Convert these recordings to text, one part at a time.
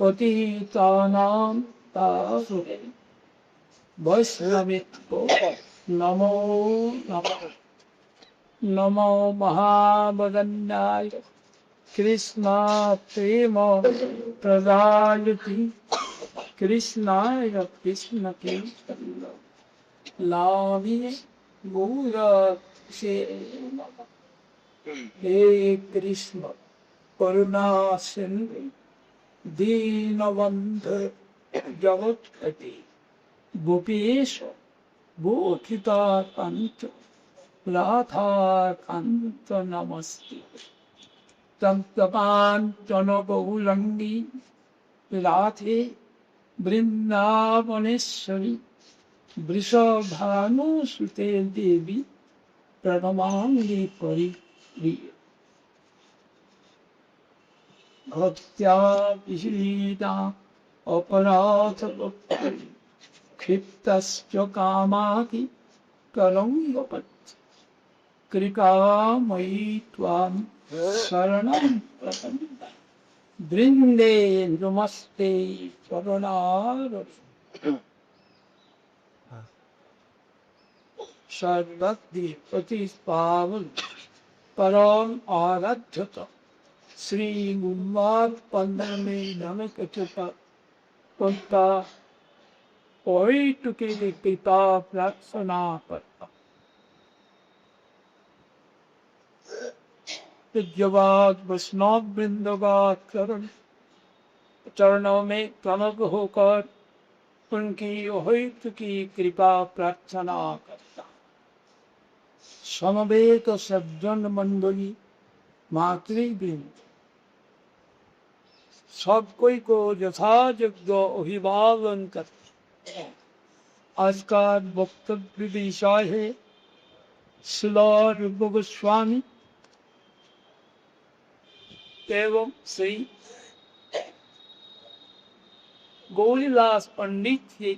पतितानां वैष्णवेभ्यो नमो नमः। नमो महावदन्याय कृष्णा प्रेम प्रदायति कृष्णाय कृष्ण के लाभे मूरसे हे कृष्ण करुणा सिंधु दीनबंधु जगत्पति गोपेश गोपिकान्त राधाकान्त नमस्ते तप्तकाञ्चन बहुलंगी राधे वृंदावनेश्वरी वृषभानुसुते देवी प्रणमामि परिप्रिय भक्त्या विहीना अपराध क्षिप्तश्च कामादि कलङ्गपत् कृपामयि त्वां शरणं प्रपन्ने वृन्दे नमस्ते चरणारविन्दे सर्वद्रि प्रतिपावन परम आराध्यत श्री गुरुवार में नमक कृपा ओइटुके कृपा प्रार्थना करता पूज्यवाद वैष्णव वृंदवाद चरणों में प्रणव होकर उनकी ओहित की कृपा प्रार्थना करता। समवेत सज्जन मंडली मातृवृंद सब कोई को यथायोग्य अभिवादन करते। आज का वक्तव्य विषय है श्रील रूप गोस्वामी एवं श्री गौरीदास पंडित की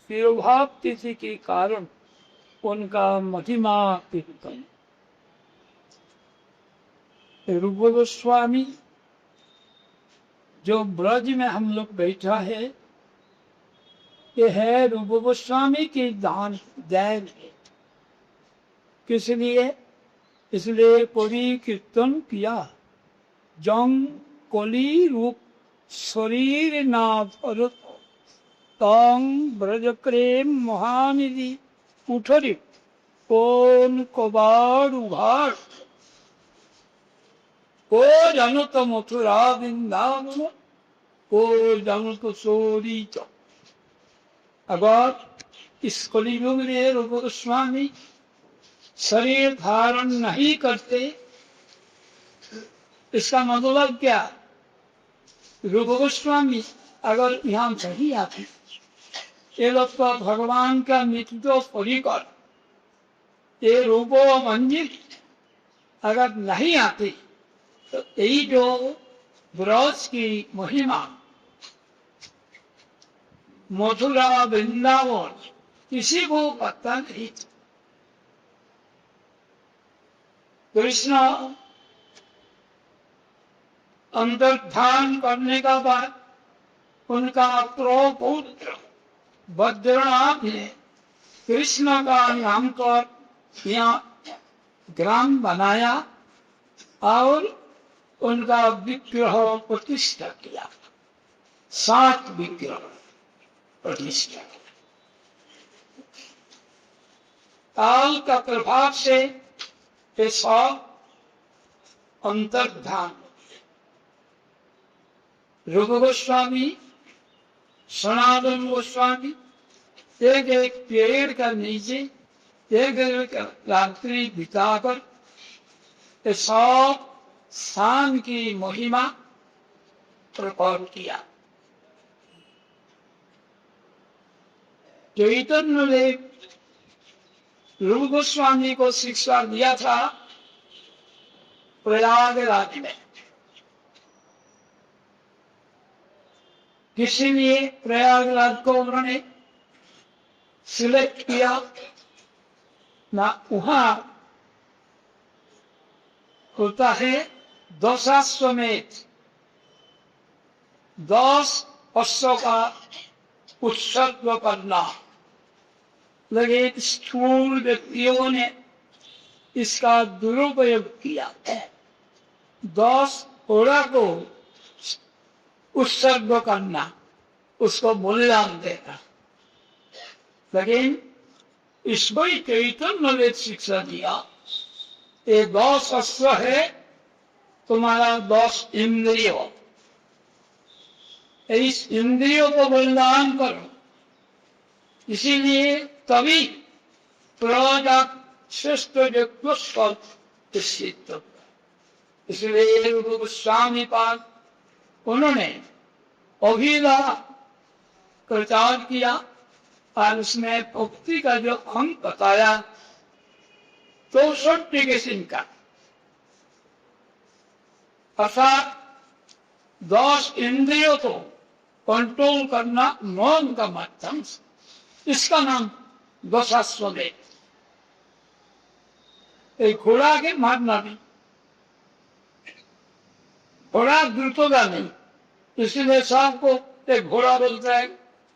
तिरुभाव तिथि के कारण उनका महिमा कीर्तन। रूप गोस्वामी जो ब्रज में हम लोग बैठा है ये है रूप गोस्वामी की दान दैन। किस लिए? इसलिए पूरी कीर्तन किया। जंग कोली रूप शरीर नाथ अरुत तंग ब्रज प्रेम महानिधि उठरी कौन कबाड़ उघाड़ को जानो तो मथुरा वृंदावन को जानो तो सोरी चौ। अगर इस कलियुग में रूप गोस्वामी शरीर धारण नहीं करते इसका मतलब क्या? रूप गोस्वामी अगर यहाँ नहीं आते ये लोग तो भगवान का नित्य परिकर ये रूपो मंजित अगर नहीं आते तो यही जो ब्रज की महिमा मथुरा वृंदावन किसी को पता नहीं। कृष्ण अंतर्धान करने का बाद उनका पुत्र बद्रीनाथ ने कृष्ण का नाम कर यहाँ ग्राम बनाया और उनका विग्रह प्रतिष्ठा किया। 7 विग्रह प्रतिष्ठा। काल का प्रभाव से ये सब अंतर्धान। रूप गोस्वामी सनातन गोस्वामी एक एक पेड़ का नीचे एक रात्रि बिताकर ये सब शान की महिमा प्रकट किया। चैतन्य ने रूप गोस्वामी को शिक्षा दिया था प्रयागराज में। किसी ने प्रयागराज को उन्होंने सिलेक्ट किया ना, वहां होता है दशाश्वमेध, 10 अश्व का उत्सर्ग करना। लेकिन स्थूल व्यक्तियों ने इसका दुरुपयोग किया है। 10 घोड़ा को उत्सर्ग करना, उसको बलिदान देना। लेकिन इसको ही चैतन्य ने शिक्षा दिया, ये 10 अश्व है तुम्हारा 10 इंद्रियों, इस इंद्रियों को बलिदान करो। इसीलिए तभी प्रजा श्रेष्ठ व्यक्ति सिद्ध होगा। इसलिए गोस्वामी पाद उन्होंने अभिधा प्रचार किया और उसमें भक्ति का जो अंग बताया 64 किस्म का, अर्थात 10 इंद्रियों को कंट्रोल करना मौन का माध्यम, इसका नाम दशाश्वमेध। एक घोड़ा के मारना नहीं, घोड़ा द्रुतगामी, इसलिए सबको एक घोड़ा बोलता है,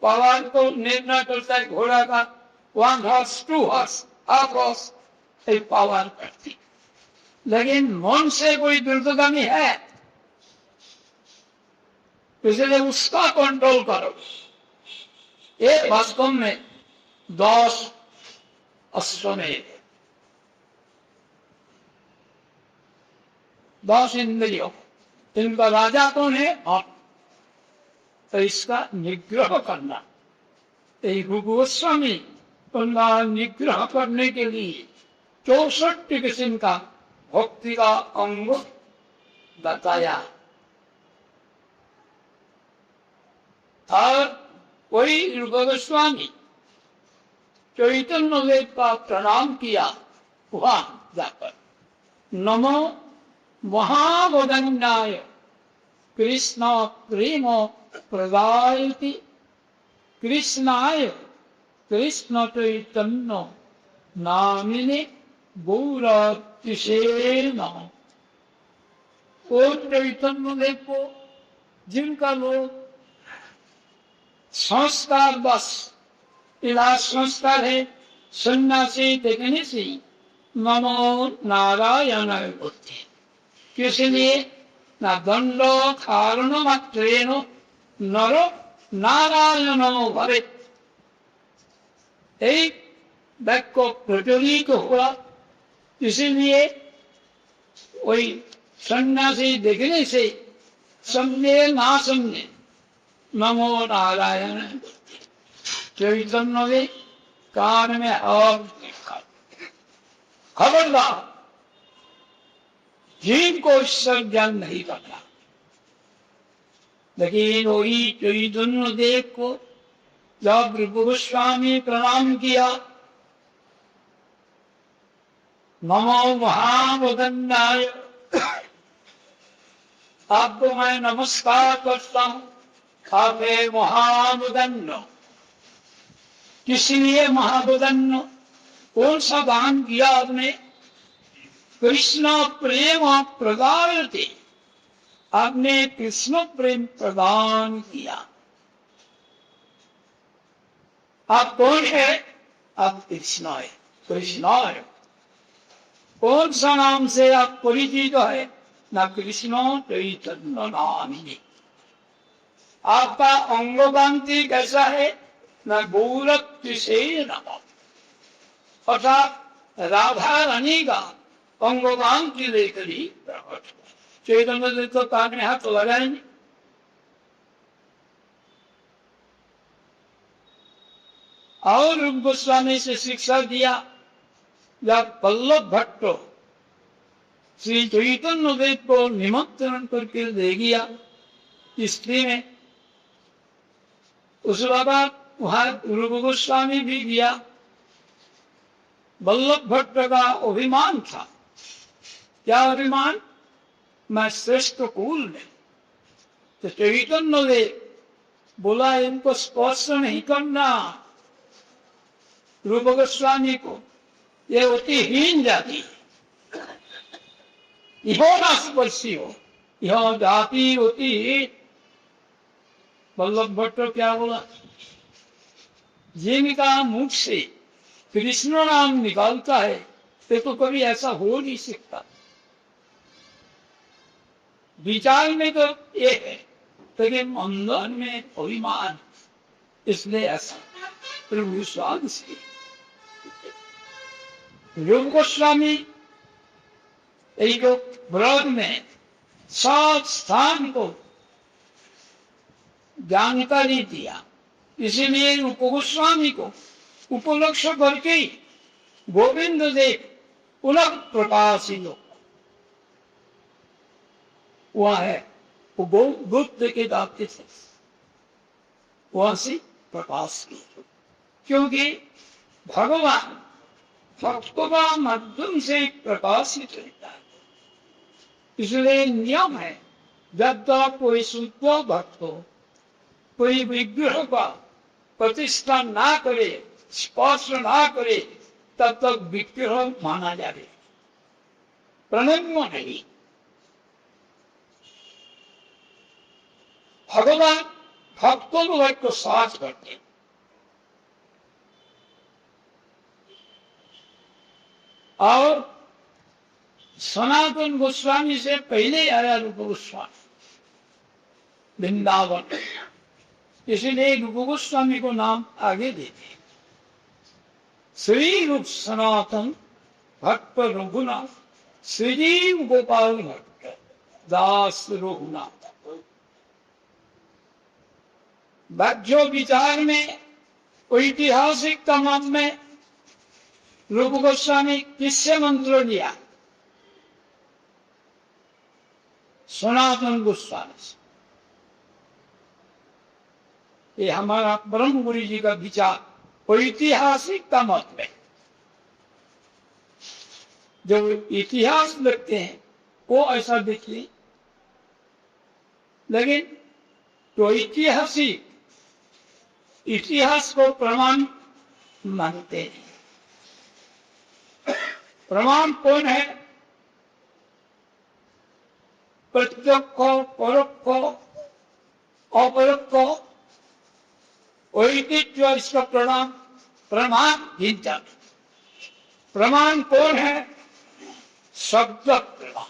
पावर को निर्णय करता है घोड़ा का 1 horse 2 horse half horse एक पावर करती। लेकिन मन से कोई द्रुतगामी है, इसलिए उसका कंट्रोल करो। ये वास्तव में 10 अश्वमेध, 10 इंद्रियों, इनका राजा कौन है? आप। तो इसका निग्रह करना, गोस्वामी उनका निग्रह करने के लिए 64 किस्म का भक्ति का अंग बताया। और वही गोस्वामी चैतन्य देव का प्रणाम किया वहां जाकर, नमो महावदन्याय कृष्ण प्रेम प्रदायति कृष्णाय कृष्ण चैतन्य नामिने गौरतिशे नमः। वो चैतन्य देव को जिनका लोग संस्कार बस, इलाज संस्कार है, सन्यासी देखने से नमो नारायण बोलते, इसलिए न दंडो कारण मात्रेण नरो नारायणो भवेत्। एक वाक्य प्रचलित हुआ, इसीलिए वही सन्यासी देखने से समझे ना समझे नमो नारायण। चैतन्य में कान में और खबरदार जीव को ईश्वर ज्ञान नहीं करना। लेकिन वही चैतन्य देव को जब गोस्वामी प्रणाम किया, नमो महावदन्याय, आपको मैं नमस्कार करता हूं, आप है महावदन्य। किसलिए महावदन्य? कौन सा दान किया आपने? कृष्ण प्रेम प्रदायते, आपने कृष्ण प्रेम प्रदान किया। आप कौन है? आप कृष्ण है। कृष्ण है, कौन सा नाम से आप परिचित है? न कृष्ण चैतन्य नामिने। आपका अंगकांति कैसा है? न गौरतिशे नमः, अर्थात राधा रानी का अंगकांति लेकर ही प्रकट। चैतन्य देव तो कान में हाथ लगाएंगे। और रूप गोस्वामी से शिक्षा दिया, जब वल्लभ भट्ट श्री चैतन्य देव को निमंत्रण करके ले गया स्त्री में, उस बाद वहां रूप गोस्वामी भी गया। वल्लभ भट्ट का अभिमान था, क्या अभिमान? मैं श्रेष्ठ कुल में। तो चैतन्य देव बोला इनको स्पर्श नहीं करना, रूप गोस्वामी को, ये अति हीन जाति। इहो न स्पर्शी हो, यह जाति होती। वल्लभ भट्ट क्या बोला, जिनका मुख से कृष्ण नाम निकालता है तो कभी ऐसा हो नहीं सकता। विचार में तो ये है, लेकिन अंदर में अभिमान, इसलिए ऐसा प्रभु स्वाद से रूप गोस्वामी एक ब्रज में सब स्थान को जानकारी दिया, इसीलिए रूप गोस्वामी को उपलक्ष्य करके गोविंद देव पुनः प्रकाशित हुआ है। वो बुद्ध के दाते से वहां से प्रकाश किया, क्योंकि भगवान भक्तों का माध्यम से प्रकाशित रहता है। इसलिए नियम है, जब तक कोई शुद्ध भक्त हो, कोई विग्रह का प्रतिष्ठा ना करे, स्पर्श ना करे, तब तक विग्रह माना जाए, प्रणम्य नहीं। भगवान भक्तों को साथ करते, और सनातन गोस्वामी से पहले आया रूप गोस्वामी वृंदावन, इसलिए रूप गोस्वामी को नाम आगे देते। श्री रूप सनातन भक्त रघुनाथ, श्री गोपाल भक्त दास रघुनाथ। बाह्य विचार में ऐतिहासिक तमाम में रूप गोस्वामी किससे मंत्र लिया? सनातन गोस्वामी से। ये हमारा ब्रह्म गुरु जी का विचार ऐतिहासिक का मत में, जो इतिहास लिखते हैं वो ऐसा देखिए, लेकिन तो ऐतिहासिक इतिहास को प्रमाण मानते हैं। प्रमाण कौन है? प्रत्यक्ष, परोक्ष, अपरोक्ष, ऐतिह्य, इसका प्रमाण गिनता। प्रमाण कौन है? शब्द प्रमाण।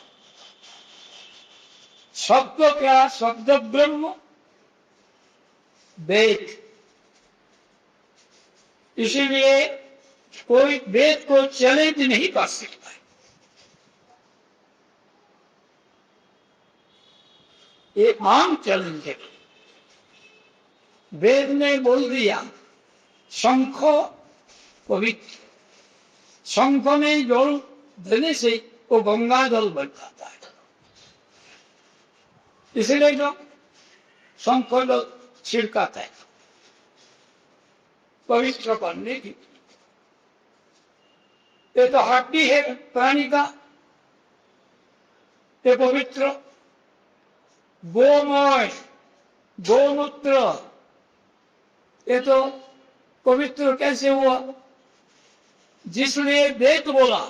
शब्द क्या? शब्द ब्रह्म, वेद। इसीलिए कोई वेद को चैलेंज नहीं कर सकता है। एक आम चैलेंज है। वेद ने बोल दिया शंख पवित्र, शंख में जल देने से वो गंगा जल बन जाता है, इसलिए जो शंख जल छिड़काता है पवित्र करने की। ये तो हड्डी है प्राणी का, ये पवित्र। गोमय, गोमूत्र, ये तो पवित्र कैसे हुआ? जिसने वेद बोला,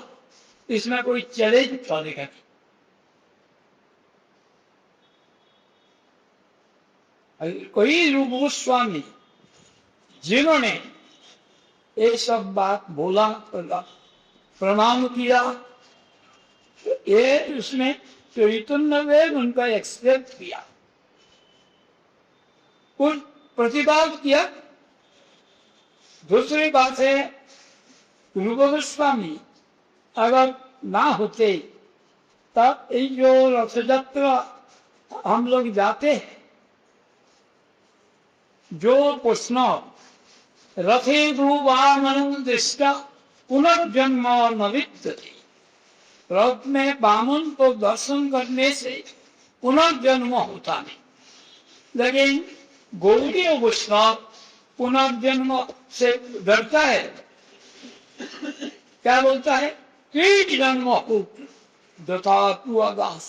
इसमें कोई चैलेंज चलेगा। कोई रूप गोस्वामी जिन्होंने ये सब बात बोला, प्रणाम किया, ये उसने चैतन्य वेद उनका एक्सेप्ट किया, कुछ प्रतिवाद किया। दूसरी बात है, रूप गोस्वामी अगर ना होते तब ये जो रथ यात्रा हम लोग जाते हैं, जो प्रश्न रथे वामन दृष्टा पुनर्जन्म न विद्यते, रथ में वामन को दर्शन करने से पुनर्जन्म होता नहीं, लेकिन गौड़ीय वैष्णव पुनर्जन्म से डरता है। क्या बोलता है? कि जन्म हो दत्तातु आगास।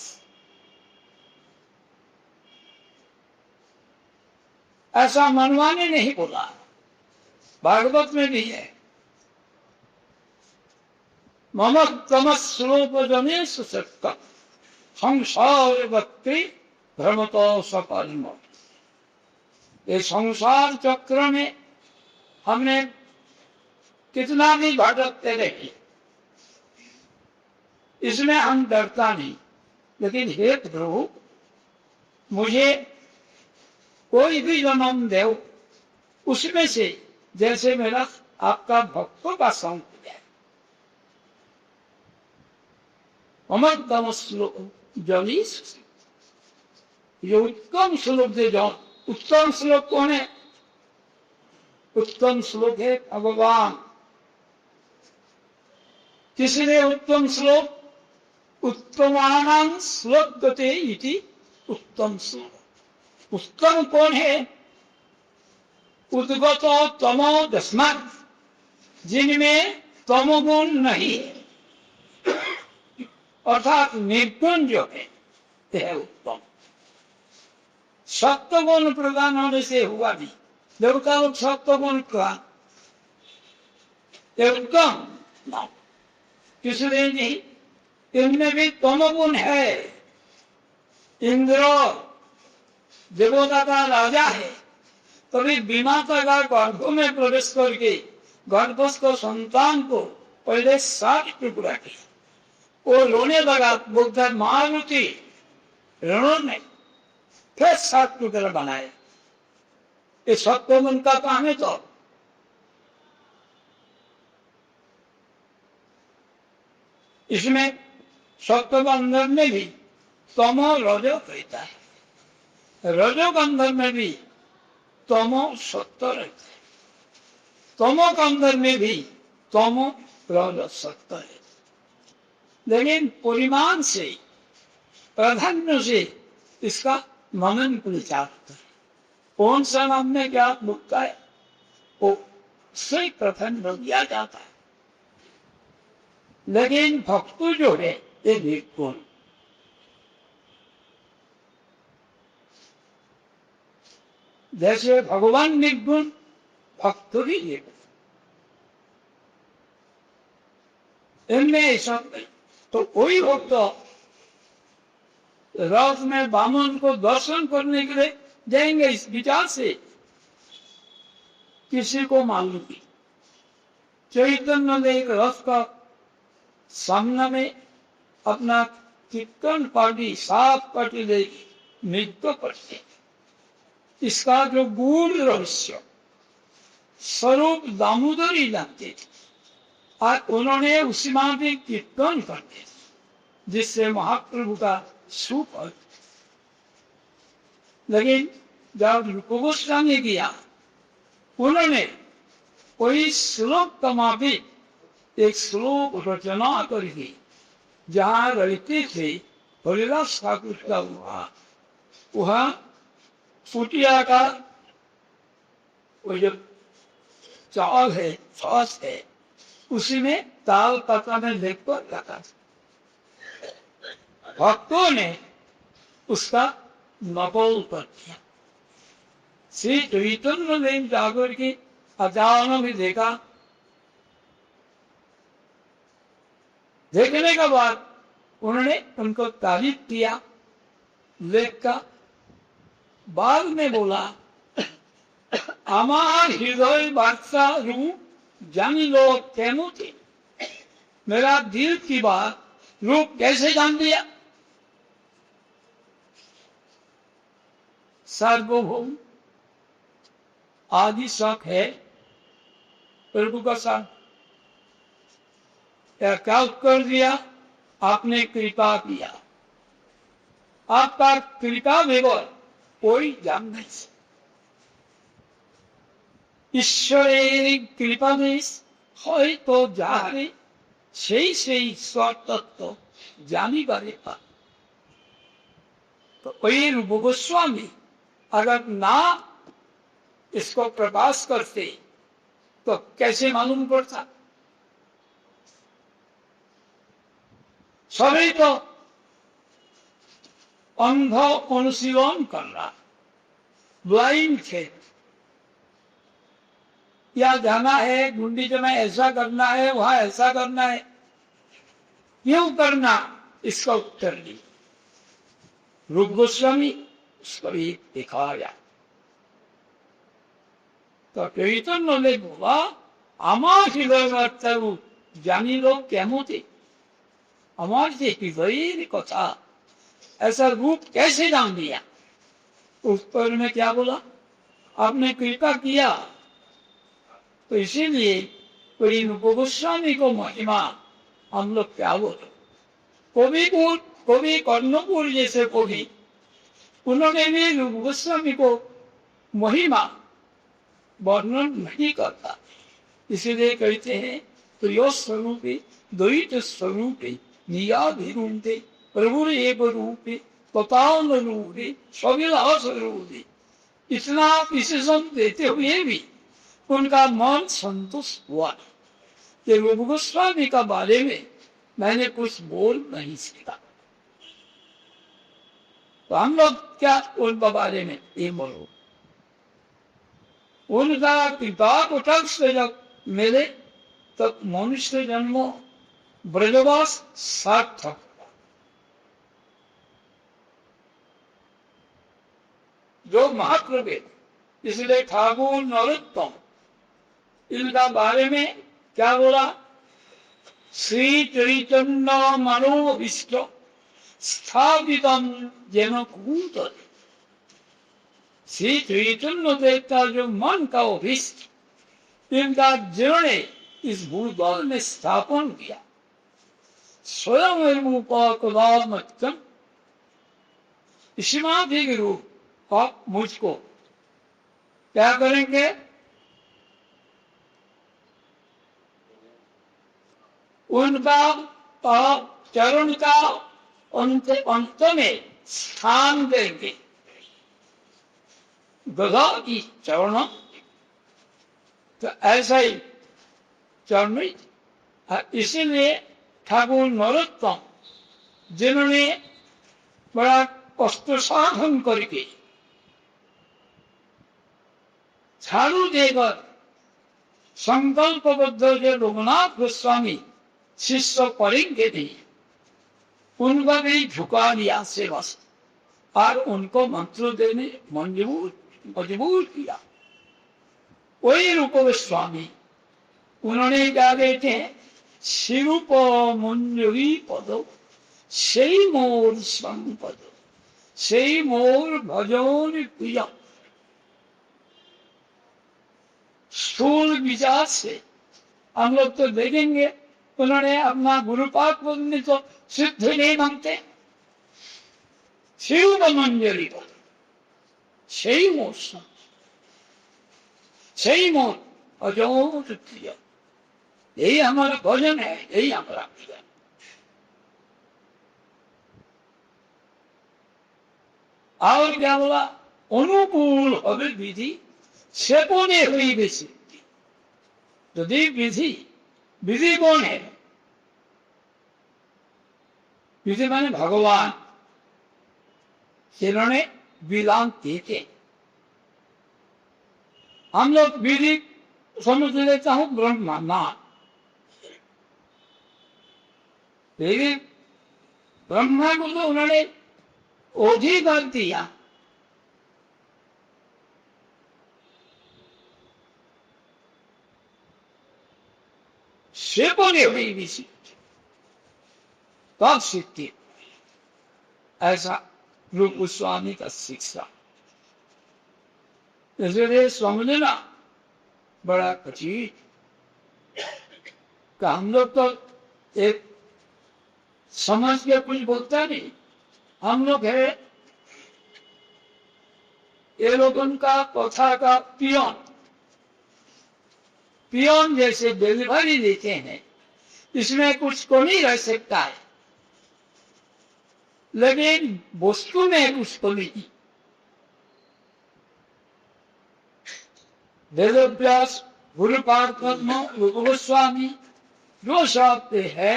ऐसा मनवाने नहीं बोला, भागवत में भी है। मम तमस्वरूप जनेश सत्ता संसार भक्ति भ्रमतो सकर्म। ये संसार चक्र में हमने कितना भी भटकते रहे, इसमें हम डरता नहीं। लेकिन हे प्रभु, मुझे कोई भी जन्म दे, उसमें से जैसे मेरा आपका भक्तों का संग है। अमरतम श्लोक जनीस, ये उत्तम श्लोक दे जाओ। उत्तम श्लोक कौन है? उत्तम श्लोक है भगवान। किसने उत्तम श्लोक? उत्तमानां श्लोकते इति उत्तम श्लोक। उत्तम कौन है? उद्गतो तमो दस्मात्, जिनमें तमोगुण नहीं है, अर्थात निर्गुण जो है यह उत्तम। सत्वगुण प्रदान होने से हुआ नहीं। देवता लोग सत्वगुण का उत्तम किसने नहीं, इनमें भी तमोगुण है। इंद्र देवता का राजा है, तभी विमाता का गर्भ में प्रवेश करके गर्भस्थ संतान को पहले 7 टुकड़ा किया। वो रोने लगा, बोलता मारुति रणों ने फिर 7 टुकड़ा बनाए। ये सत्वगुण का काम है। तो इसमें सत्वबंधन में भी तमो रजो रहता है, रजोबंधन में भी तमो सत्व रहता है, तमो बंधन में भी तमो रज सत्व है। लेकिन परिमाण से, प्राधान्य से इसका मनन विचार है। कौन सा नाम में क्या मुक्ता है, वो से प्राधान्य दिया जाता है। लेकिन भक्त जो है ये निर्गुण, जैसे भगवान निर्गुण, भक्त भी निर्गुण। इनमें सब तो कोई भक्त रात में बामन को दर्शन करने के लिए जाएंगे इस विचार से, किसी को मालूम नहीं। चैतन्य देव रथ का सामने में अपना कीर्तन पार्टी 7 पार्टी देगी, नृत्य करते। इसका जो गूढ़ रहस्य स्वरूप दामोदरी जानते थे, और उन्होंने उसी मां भी कीर्तन करते थे, जिससे महाप्रभु का सुख हो। लेकिन जब रूप गोस्वामी किया, उन्होंने कोई श्लोक कमा भी एक श्लोक रचना करके जहां रहते थे हरिदास ठाकुर का वहां फुटिया का वो जो चाल है, फास है, उसी में ताल पता में देखकर लगा। भक्तों ने उसका नकल कर दिया। श्री चैतन्य देव जागर की अचानक भी देखा। देखने के बाद उन्होंने उनको तारीफ किया, लेख का बाद में बोला, আমার हृदय बादशाह रूप जान लो कैमो थे। मेरा दिल की बात रूप कैसे जान दिया? सार्वभौम आदि शक है प्रभु का साथ। क्या उत्तर दिया? आपने कृपा किया, आपका कृपा बगैर कोई जान नहीं सकता। ঈশ্বরের কৃপাদেশ হয়তো যাহারে সেই সেই ঈশ্বর তত্ত্ব জানিবারে পারে। तो वही रूप गोस्वामी अगर ना इसको प्रकाश करते तो कैसे मालूम पड़ता? सभी तो अंध अनुशीलन कर रहा, ब्लाइंड थे। या जाना है गुंडीचा में ऐसा करना है, वहां ऐसा करना है, क्यों करना? इसका उत्तर नहीं। रूप गोस्वामी उसको भी दिखाया। তো চৈতন্য बोला আমার হৃদয়বার্তা रूप जानी लो কেমতে, আমার যে हृदय कथा ऐसा रूप कैसे जान लिया। उस पर मैं क्या बोला, आपने कृपा किया तो इसीलिए कोई रूप गोस्वामी को महिमा हम लोग क्या बोले। कवि कर्णपुर जैसे कवि उन्होंने भी रूप गोस्वामी को महिमा वर्णन नहीं करता, इसीलिए कहते हैं प्रिय स्वरूपे द्वैत स्वरूपे नियाभिरूपे प्रभुर एव रूपे पतान रूपे सविलास रूपे। इतना विशेषण देते हुए भी उनका मन संतुष्ट हुआ कि रूप गोस्वामी का बारे में मैंने कुछ बोल नहीं सका। तो हम लोग क्या उनके बारे में ये बोलो, उनका पिता कटाक्ष से जब मिले तब मनुष्य जन्म ब्रजवास सार्थक। जो महाप्रभु इसलिए ठाकुर नरोत्तम इनका बारे में क्या बोला, श्री चैतन्य मनोविष्ट स्थापितम जन कूट। श्री चैतन्य देव का जो मन का अभिष्ट इनका जिन्होंने इस भूगोल में स्थापन किया, स्वयं रूपम इसीमाधिक रूप आप मुझको क्या करेंगे, उनका चरण का अंत में स्थान देंगे। गधा की चरण तो ऐसा ही चरण, इसीलिए ठाकुर नरोत्तम जिन्होंने बड़ा कष्ट साधन करके झाड़ू देकर संकल्पबद्ध जो रघुनाथ गोस्वामी शिष्य करेंगे नहीं, उनका भी झुका दिया सेवा से और उनको मंत्र देने मजबूर किया। वही रूप गोस्वामी उन्होंने क्या कहते हैं, शिरूप मंजरी पद से मोर संपद से मोर भजन प्रिय। स्थूल विचार से हम लोग तो देखेंगे उन्होंने अपना गुरुपाद बोलने तो सिद्ध नहीं मांगते, शिरूप मंजरी पद से मोर सही मोर अजोर प्रिय। यही हमारा भजन है, यही हमारा प्रिय। और क्या बोला, अनुकूल हवे विधि सेपने हुई बेसी। यदि विधि कौन है, विधि माने भगवान, जिन्होंने विधान देते। हम लोग विधि समझ लेता हूं ब्रह्मा ना, विधि ब्रह्मा को तो उन्होंने अधिकार दिया, सेपने हुई विधि तब सिद्धि। ऐसा रूप गोस्वामी का शिक्षा, इसलिए समझना बड़ा कठिन का। हम लोग तो एक समझ के कुछ बोलता नहीं, हम लोग है ये लोगों का कथा का पियोन जैसे डिलीवरी देते हैं, इसमें कुछ कमी रह सकता है लेकिन वस्तु में कुछ कमी। वेदव्यास गुरुपाद गोस्वामी जो शब्द है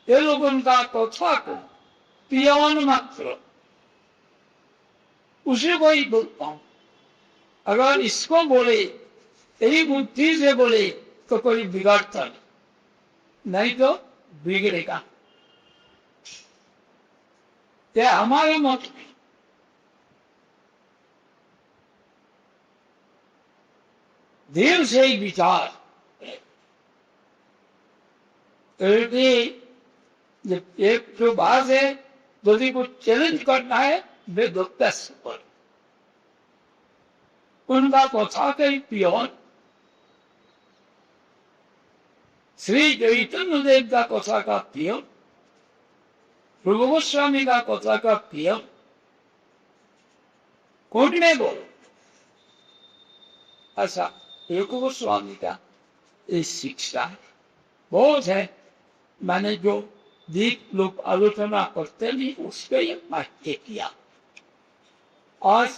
ये लोग उनका कथा को पियोन मात्र उसी को ही बोलता हूं। अगर इसको बोले यही बुद्धि से बोले तो कोई बिगाड़ता नहीं तो बिगड़ेगा। ये हमारे मत में धीर से ही विचार, जब एक जो बात है यदि को चैलेंज करना है वे दत्त पर उनका कथा कई पियोन श्री चैतन्य देव का कथा का पियोन, प्रभु गोस्वामी का कथा का पियोन कोट में बोलो। ऐसा एक गोस्वामी का इस शिक्षा है बहुत है। मैंने जो दीप लोग आलोचना करते भी उसके ये वाक्य किया। और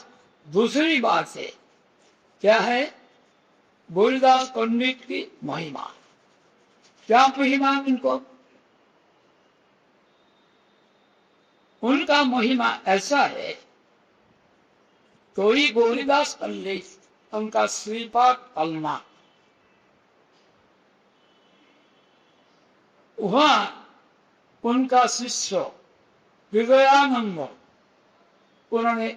दूसरी बात है क्या है, बोलदास पंडित की महिमा, क्या महिमा उनको, उनका महिमा ऐसा है, कोई गोरीदास पंडित उनका श्रीपाद कलमा वहां उनका शिष्य विजयानंद उन्होंने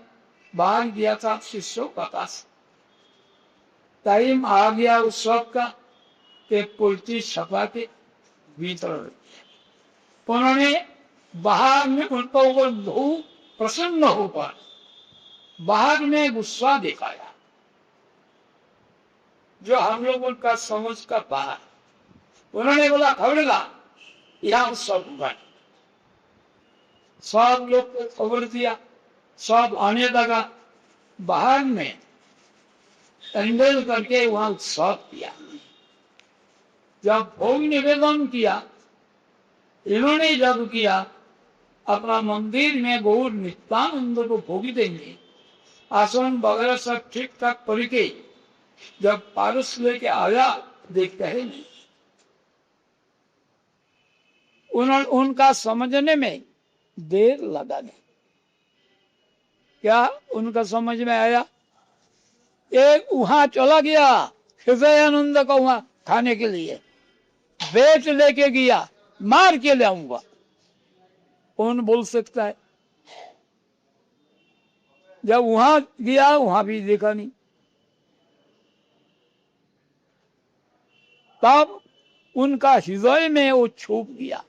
भाग दिया था शिष्यों का पास। टाइम आ गया उत्सव का, एक पुलती सभा के भीतर उन्होंने बाहर में उनको बहुत प्रसन्न होकर बाहर में गुस्सा दिखाया जो हम लोग उनका समझ का बाहर। उन्होंने बोला खबरदार यहाँ उत्सव हुआ, सब लोग को खबर दिया, सब आने लगा, बाहर में पैंडल करके वहां उत्सव किया। जब भोग निवेदन किया इन्होंने जब किया अपना मंदिर में गौर नित्यानंद को भोग देंगे, आसन वगैरह सब ठीक ठाक करके जब पारस लेके आया देखते हैं नहीं, उनका समझने में देर लगा नहीं। क्या उनका समझ में आया, एक वहां चला गया हृदयानंद को वहां खाने के लिए, बेच लेके गया, मार के ले आऊंगा, कौन बोल सकता है। जब वहां गया वहां भी देखा नहीं, तब उनका हृदय में वो छुप गया,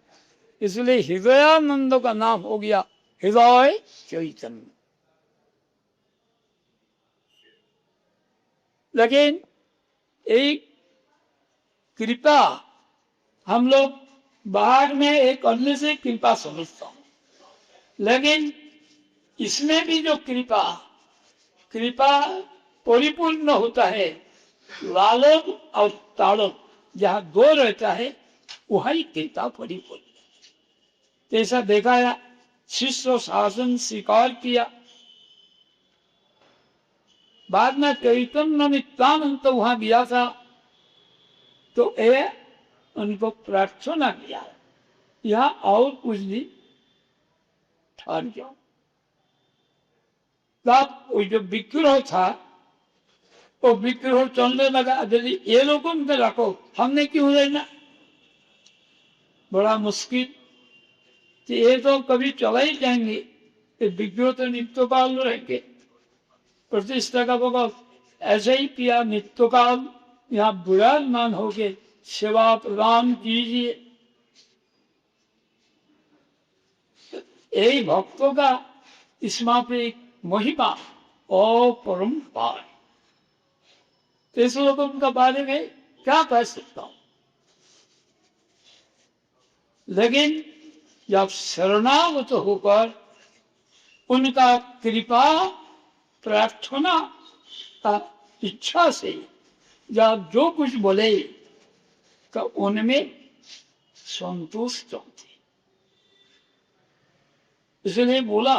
इसलिए हृदयानंद का नाम हो गया हृदय चैतन्य। लेकिन एक कृपा हम लोग बाहर में एक अन्य से कृपा समझता हूं, लेकिन इसमें भी जो कृपा परिपूर्ण होता है, लालन और ताड़न जहां दो रहता है वही कृपा परिपूर्ण। जैसा देखा है शिष्य शासन स्वीकार किया, बाद में चैतन्य नित्यानंद तो वहां गया था तो ये उनको प्रार्थना किया यहां और कुछ दिन ठहर जाओ। तब वो जो विग्रह था वो विग्रह चलने लगा, यदि ये लोगों में रखो हमने क्यों रहना, बड़ा मुश्किल, ये तो कभी चला ही जाएंगे, विग्रह तो नित्य काल रहेंगे। प्रतिष्ठा का भगव ऐसे ही किया, नित्य काल यहाँ विराजमान हो गए, सेवा प्रदान कीजिए। यही भक्तों का इसमें पे महिमा और परम्पार, इस लोगों का बारे में क्या कह सकता हूं। लेकिन जब शरणागत होकर उनका कृपा प्रार्थना का इच्छा से जब जो कुछ बोले तो उनमें संतुष्ट होते, इसलिए बोला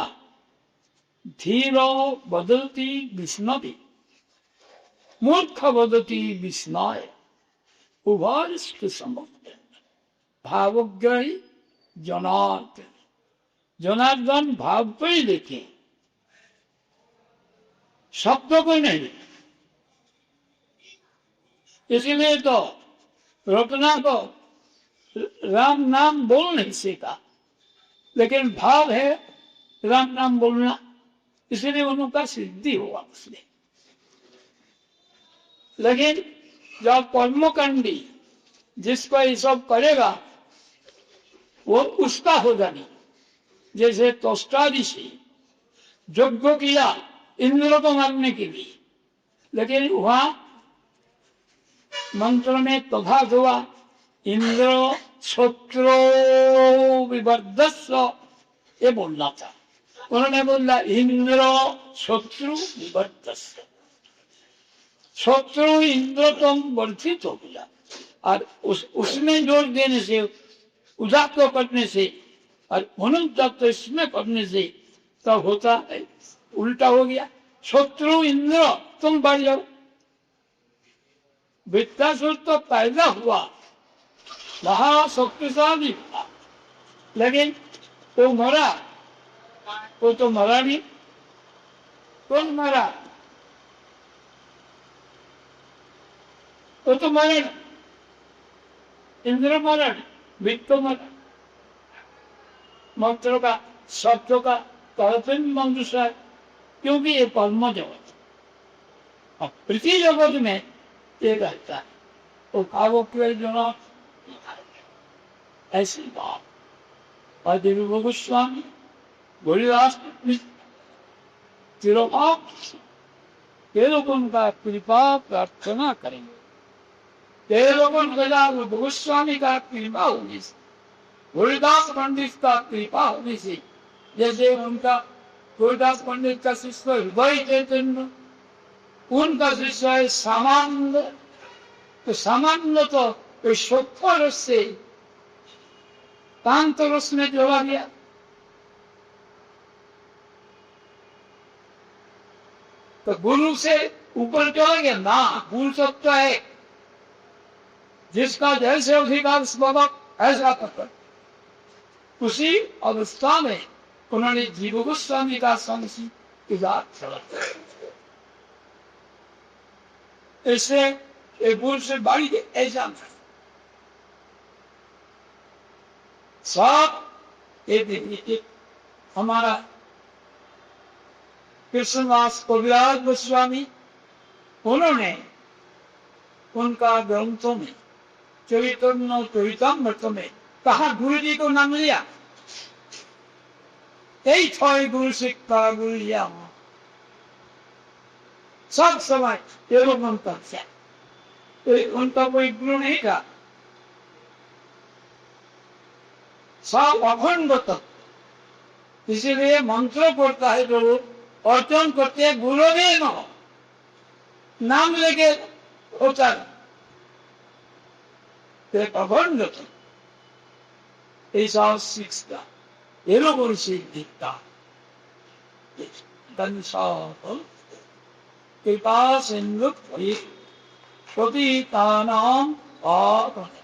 धीरो बदलती विष्णवी मूर्ख बदती विष्णाय उभारिष्ट समर्थ भावग्रही जनार्दन। जनार्दन भाव को ही देखें, शब्द को नहीं। इसीलिए तो रत्ना को राम नाम बोल नहीं सीखा, लेकिन भाव है राम नाम बोलना, इसलिए उनका सिद्धि हुआ उसने। लेकिन जब कर्मकांडी जिसको ये सब करेगा वो उसका होगा नहीं। जैसे त्वष्टा ऋषि यज्ञ किया इंद्र को मारने के लिए, लेकिन वहां मंत्र में प्रभाव हुआ इंद्र शत्रु विवर्धस्व, ये बोलना था। उन्होंने बोला इंद्र शत्रु विवर्धस्व, शत्रु इंद्र तुम वर्धित हो गया। और उसमें जोर देने से, उजागर करने से और मनुष्य इसमें करने से तब होता है उल्टा हो गया। शत्रु इंद्र तुम बढ़ जाओ। वृत्तासुर तो पैदा हुआ महाशक्तिशाली था, लेकिन वो मरा, वो तो मरा नहीं। कौन मरा? वो तो मरण, इंद्र मरण, वित्त मरण। मंत्रों का शब्दों का तारतम्य मंत्र है, क्योंकि ये कर्म जगत और पृथ्वी जगत में ये रहता है। तो भावों के जो ऐसी बात आदि गोस्वामी गोलीदास तिरुभाव ये लोग उनका कृपा प्रार्थना करेंगे। ये लोग गोस्वामी का कृपा होने से, गोलीदास पंडित का कृपा होने से, जैसे उनका गोलीदास पंडित का शिष्य हृदय चैतन्य, उनका शिष्य है सामान्य, तो सामान्य तो सूक्ष्म रस से कांत रस में जोड़ा गया। तो गुरु से ऊपर चला गया ना, गुरु सत्य है जिसका जैसे अधिकार स्वभाव ऐसा पकड़। उसी अवस्था में उन्होंने जीव गोस्वामी का संसी इससे एक गुरु से बाड़ी ऐसा सब एक हमारा कृष्णदास कविराज गोस्वामी, उन्होंने उनका ग्रंथों में चरित्र चरितामृत में कहा गुरु जी को नाम लिया, यही छह गुरु शिक्षा गुरु लिया सब समय ये लोग मंत्र से, उनका कोई गुरु नहीं था। सब अखंड तक, इसीलिए मंत्र पढ़ता है जो अर्चन करते हैं गुरु भी न हो, नाम लेके होता है अखंड तक, ऐसा शिक्षा ये लोगों से दिखता। कृपा सिंधु पतितानां पावने